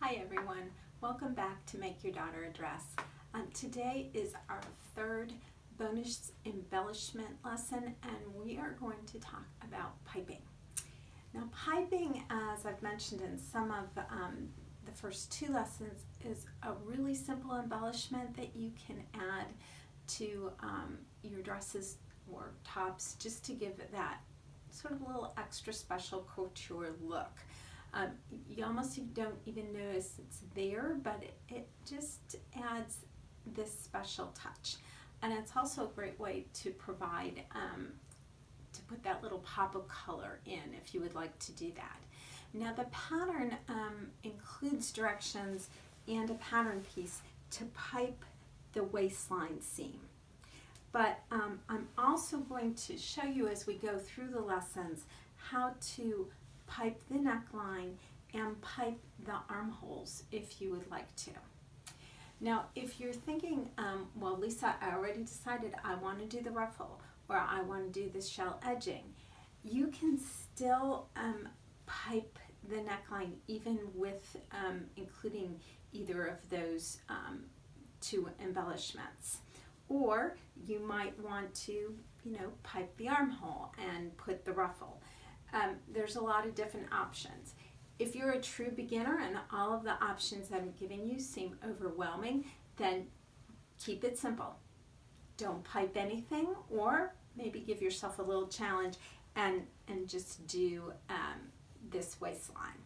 Hi everyone, welcome back to Make Your Daughter a Dress. Today is our third bonus embellishment lesson and we are going to talk about piping. Now piping, as I've mentioned in some of the first two lessons, is a really simple embellishment that you can add to your dresses or tops just to give it that sort of little extra special couture look. You almost don't even notice it's there, but it just adds this special touch. And it's also a great way to provide, to put that little pop of color in if you would like to do that. Now the pattern includes directions and a pattern piece to pipe the waistline seam. But I'm also going to show you as we go through the lessons how to pipe the neckline and pipe the armholes if you would like to. Now if you're thinking, well Lisa, I already decided I want to do the ruffle or I want to do the shell edging, you can still pipe the neckline even with including either of those two embellishments. Or you might want to, pipe the armhole and put the ruffle. There's a lot of different options. If you're a true beginner and all of the options I'm giving you seem overwhelming, then keep it simple. Don't pipe anything, or maybe give yourself a little challenge and just do this waistline.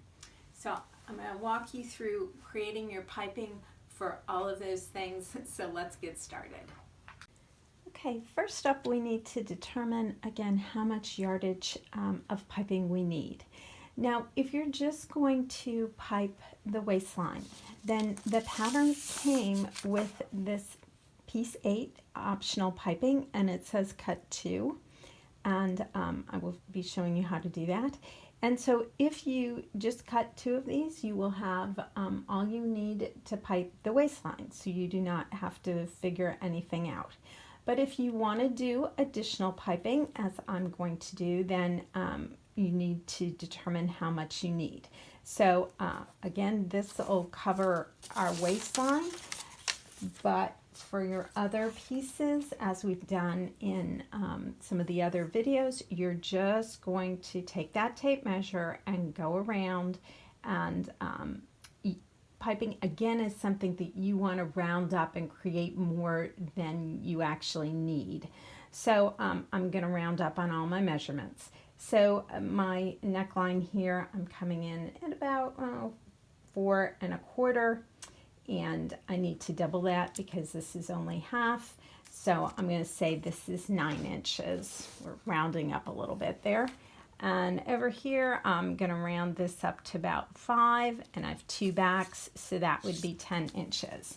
So I'm going to walk you through creating your piping for all of those things, so let's get started. Okay, first up we need to determine again how much yardage of piping we need. Now if you're just going to pipe the waistline, then the pattern came with this piece 8 optional piping and it says cut 2, and I will be showing you how to do that. And so if you just cut 2 of these, you will have all you need to pipe the waistline, so you do not have to figure anything out. But if you want to do additional piping, as I'm going to do, then you need to determine how much you need. So again, this will cover our waistline, but for your other pieces, as we've done in some of the other videos, you're just going to take that tape measure and go around, and piping again is something that you want to round up and create more than you actually need. So I'm going to round up on all my measurements. So my neckline here, I'm coming in at about 4 1/4, and I need to double that because this is only half. So I'm going to say this is 9 inches. We're rounding up a little bit there. And over here, I'm going to round this up to about 5, and I have 2 backs, so that would be 10 inches.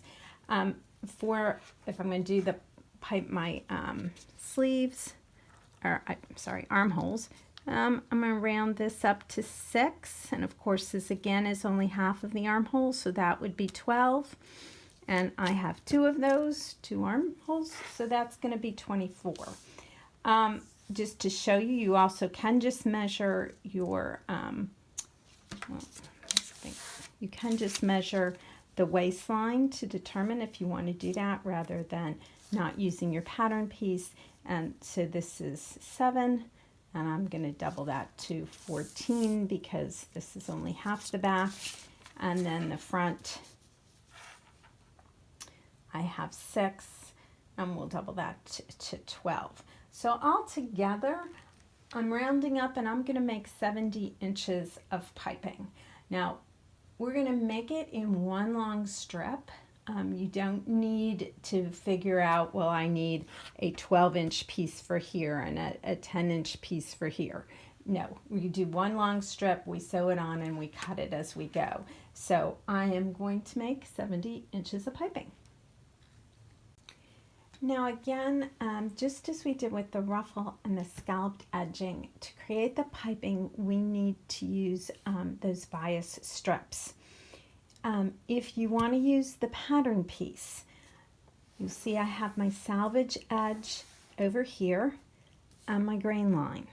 If I'm going to do pipe my sleeves, or armholes, I'm going to round this up to 6, and of course this again is only half of the armhole, so that would be 12. And I have 2 of those, 2 armholes, so that's going to be 24. Just to show you, you also can just measure your, you can just measure the waistline to determine if you want to do that rather than not using your pattern piece. And so this is 7, and I'm going to double that to 14 because this is only half the back. And then the front, I have 6, and we'll double that to 12. So all together, I'm rounding up and I'm going to make 70 inches of piping. Now, we're going to make it in one long strip. You don't need to figure out, well, I need a 12-inch piece for here and a 10-inch piece for here. No, we do one long strip, we sew it on, and we cut it as we go. So I am going to make 70 inches of piping. Now again, just as we did with the ruffle and the scalloped edging, to create the piping, we need to use those bias strips. If you want to use the pattern piece, you see I have my salvage edge over here on my grain line.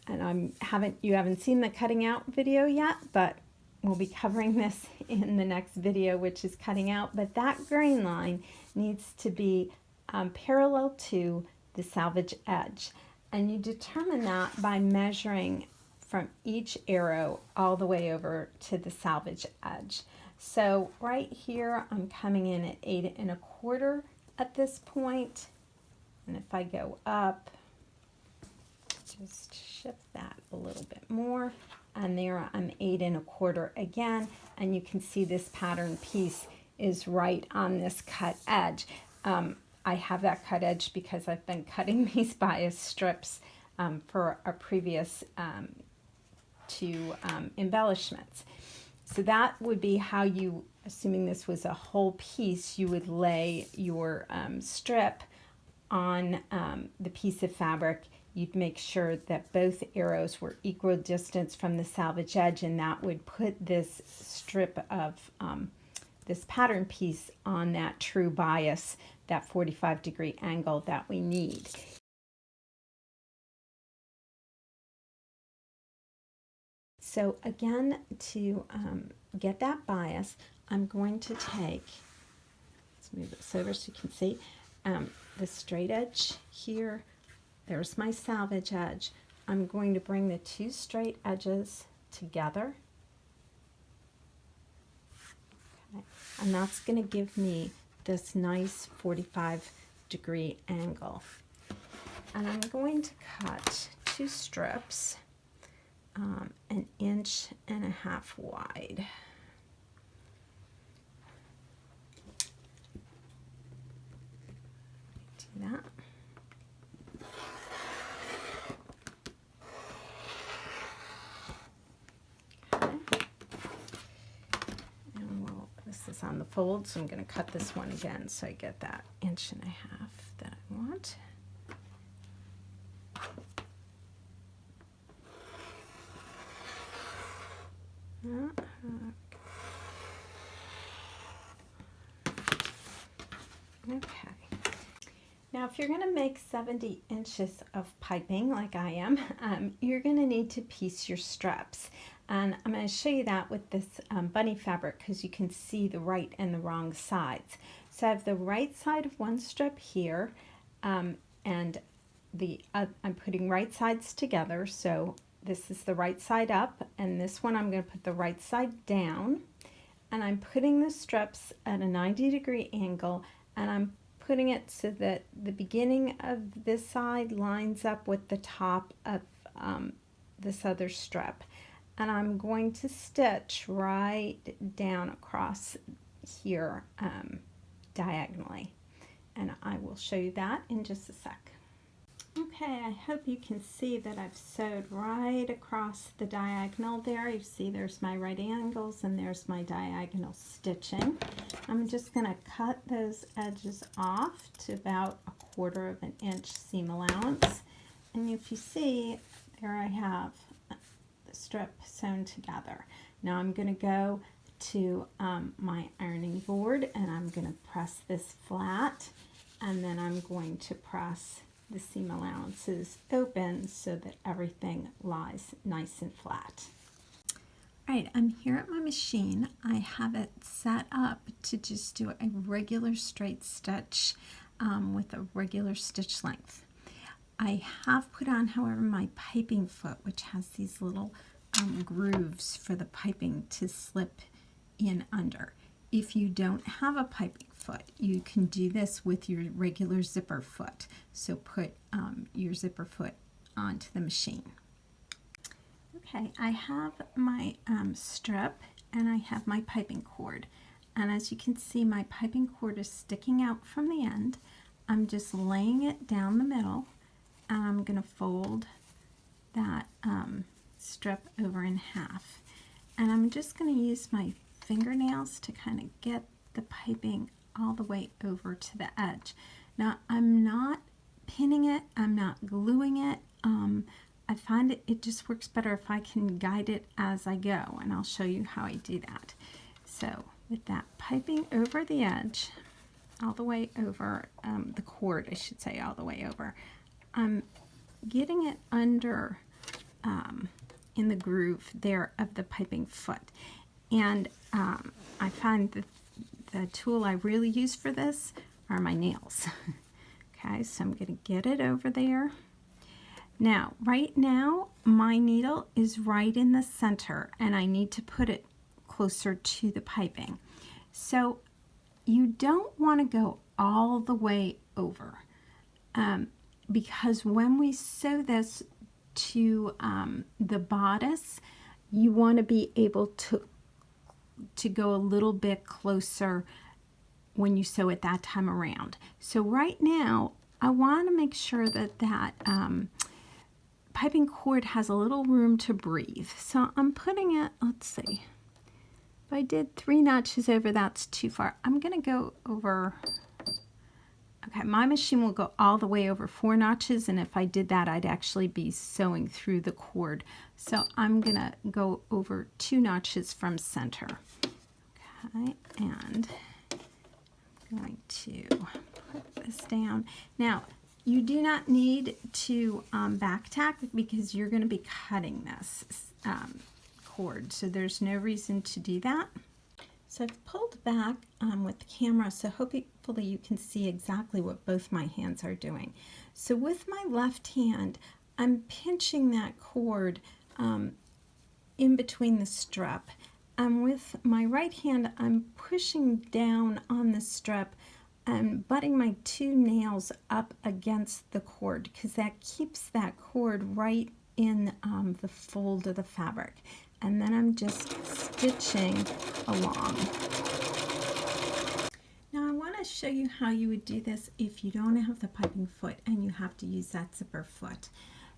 And you haven't seen the cutting out video yet, but we'll be covering this in the next video, which is cutting out, but that grain line needs to be parallel to the salvage edge. And you determine that by measuring from each arrow all the way over to the salvage edge. So right here, I'm coming in at 8 1/4 at this point. And if I go up, just shift that a little bit more. And there I'm 8 1/4 again. And you can see this pattern piece is right on this cut edge. I have that cut edge because I've been cutting these bias strips for our previous two embellishments. So that would be how you, assuming this was a whole piece, you would lay your strip on the piece of fabric. You'd make sure that both arrows were equal distance from the salvage edge, and that would put this strip of this pattern piece on that true bias, that 45-degree angle that we need. So again, to get that bias, I'm going to take, let's move this over so you can see, the straight edge here. There's my salvage edge. I'm going to bring the two straight edges together. Okay. And that's going to give me this nice 45-degree angle. And I'm going to cut two strips 1.5 inches wide. Do that. This is on the fold, so I'm going to cut this one again so I get that 1.5 inches that I want. Okay. Now, if you're going to make 70 inches of piping like I am, you're going to need to piece your straps. And I'm going to show you that with this bunny fabric because you can see the right and the wrong sides. So I have the right side of one strip here, and I'm putting right sides together. So this is the right side up, and this one I'm going to put the right side down. And I'm putting the strips at a 90-degree angle, and I'm putting it so that the beginning of this side lines up with the top of this other strip. And I'm going to stitch right down across here diagonally. And I will show you that in just a sec. Okay, I hope you can see that I've sewed right across the diagonal there. You see there's my right angles and there's my diagonal stitching. I'm just going to cut those edges off to about 1/4 inch seam allowance. And if you see, there I have the strip sewn together. Now I'm going to go to my ironing board and I'm going to press this flat, and then I'm going to press the seam allowances open so that everything lies nice and flat. All right, I'm here at my machine. I have it set up to just do a regular straight stitch with a regular stitch length. I have put on, however, my piping foot, which has these little grooves for the piping to slip in under. If you don't have a piping foot, you can do this with your regular zipper foot. So put your zipper foot onto the machine. Okay, I have my strip and I have my piping cord. And as you can see, my piping cord is sticking out from the end. I'm just laying it down the middle, and I'm going to fold that strip over in half. And I'm just going to use my fingernails to kind of get the piping all the way over to the edge. Now, I'm not pinning it, I'm not gluing it. I find it just works better if I can guide it as I go, and I'll show you how I do that. So with that piping over the edge, all the way over, the cord I should say, all the way over, I'm getting it under in the groove there of the piping foot. And I find that the tool I really use for this are my nails. Okay, so I'm going to get it over there. Now, right now, my needle is right in the center, and I need to put it closer to the piping. So you don't want to go all the way over, because when we sew this to the bodice, you want to be able to go a little bit closer when you sew it that time around. So right now, I want to make sure that that piping cord has a little room to breathe. So I'm putting it, let's see, if I did 3 notches over, that's too far. I'm going to go over, okay, my machine will go all the way over 4 notches, and if I did that, I'd actually be sewing through the cord. So I'm going to go over 2 notches from center. Okay, and I'm going to put this down. Now, you do not need to back tack because you're going to be cutting this cord, so there's no reason to do that. So I've pulled back with the camera, so hopefully you can see exactly what both my hands are doing. So with my left hand, I'm pinching that cord in between the strap. And with my right hand, I'm pushing down on the strap and butting my 2 nails up against the cord, because that keeps that cord right in the fold of the fabric. And then I'm just stitching along. Now I want to show you how you would do this if you don't have the piping foot and you have to use that zipper foot.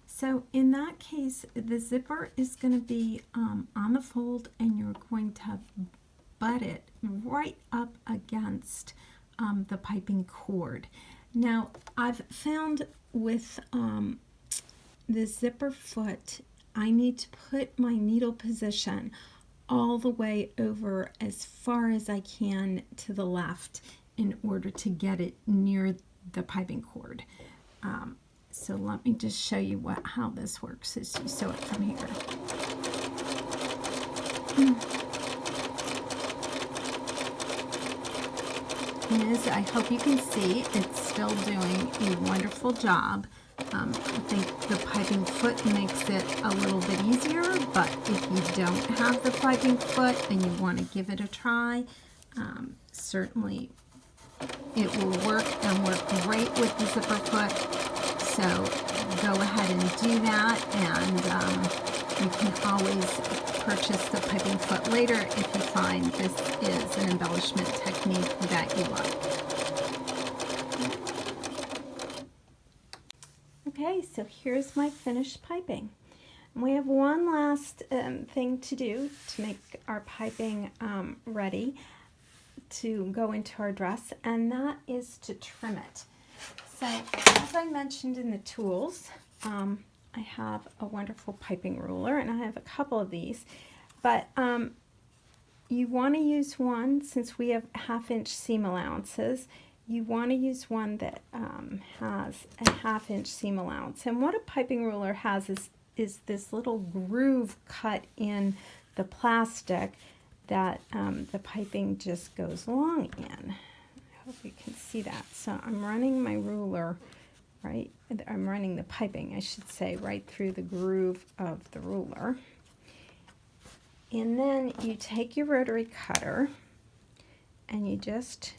So in that case, the zipper is going to be on the fold, and you're going to butt it right up against the piping cord. Now I've found with the zipper foot, I need to put my needle position all the way over as far as I can to the left in order to get it near the piping cord. So let me just show you how this works as you sew it from here. And as I hope you can see, it's still doing a wonderful job. I think the piping foot makes it a little bit easier, but if you don't have the piping foot and you want to give it a try, certainly it will work and work great with the zipper foot. So go ahead and do that, and you can always purchase the piping foot later if you find this is an embellishment technique that you like. Okay, so here's my finished piping. We have one last thing to do to make our piping ready to go into our dress, and that is to trim it. So as I mentioned in the tools, I have a wonderful piping ruler, and I have a couple of these, but you want to use one, since we have 1/2-inch seam allowances, you want to use one that has a 1/2-inch seam allowance. And what a piping ruler has is this little groove cut in the plastic that the piping just goes along in. I hope you can see that. So I'm running my ruler, right, I'm running the piping, I should say, right through the groove of the ruler. And then you take your rotary cutter and you just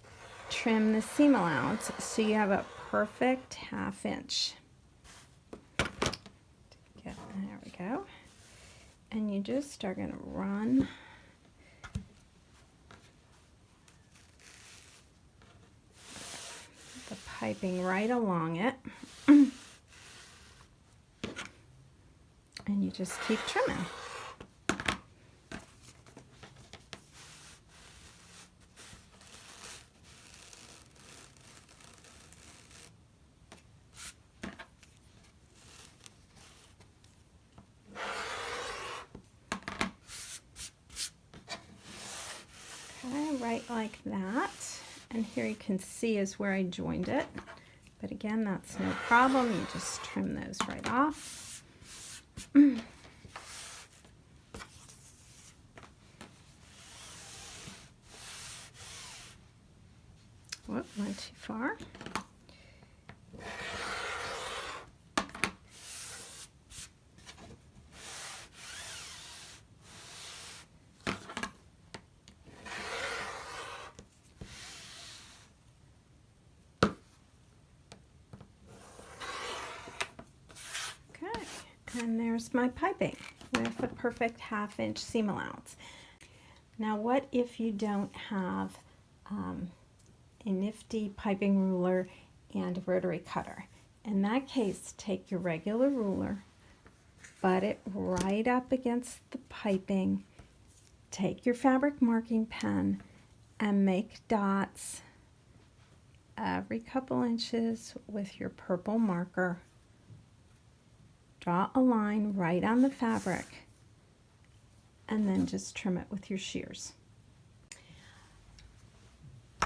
trim the seam allowance so you have a perfect 1/2-inch. There we go. And you just are going to run the piping right along it, and you just keep trimming. Okay, right like that. And here you can see is where I joined it. But again, that's no problem. You just trim those right off. far. Okay, and there's my piping with a perfect 1/2 inch seam allowance. Now what if you don't have a nifty piping ruler and a rotary cutter? In that case, take your regular ruler, butt it right up against the piping, take your fabric marking pen and make dots every couple inches with your purple marker. Draw a line right on the fabric and then just trim it with your shears.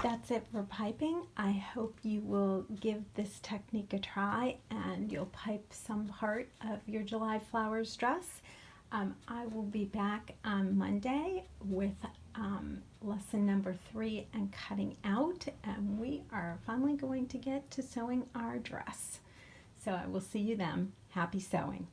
That's it for piping. I hope you will give this technique a try and you'll pipe some part of your July Flowers dress. I will be back on Monday with lesson number 3 and cutting out, and we are finally going to get to sewing our dress. So I will see you then. Happy sewing.